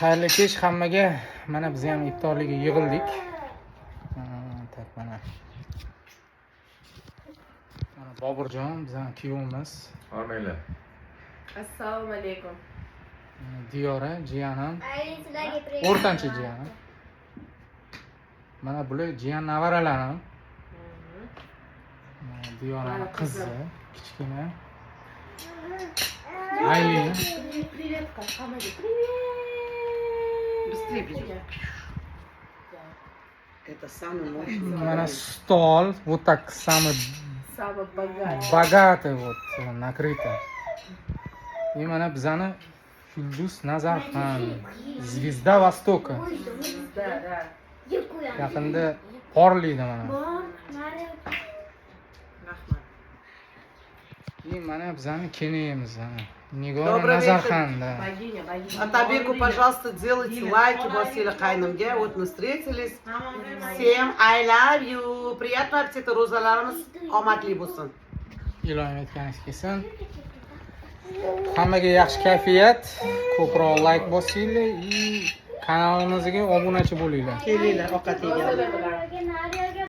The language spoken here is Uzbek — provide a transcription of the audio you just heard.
Xayrli kech hammaga. Mana biz ham iftorlikka yig'ildik. Tak mana. Mana Boburjon, bizning kuyovimiz. Hormanglar. Assalomu alaykum. Diyora, jiyanim. Sizlarga привет. O'rtancha jiyanim. Mana bular jiyan nevaralarim. Diyorani qizi, kichkina. Aylin. Привет, hammaga привет. Быстрее бери. Это самый мощный. Mana stol, вот так самый Самый богатый. богатый вот накрыто. И mana bizani Yulduz Nazarxon, Звезда Востока. Да. Yaqinda porlaydi mana. Rahmat. И mana bizani keniyimiz mana. Nigora Добрый Nazarxon, да. Богиня. Атабеку, пожалуйста, делайте лайки Василия Хайнамге. Вот мы встретились. Всем I love you. Приятного аппетита, Розаларымыз. Omadli bo'lsin. Iloyim aytganingiz kelsin. Hammaga yaxshi kayfiyat, ko'proq like bosinglar и kanalimizga obunachi bo'linglar. Kelinglar, ovqat yegin. Rosa bilan.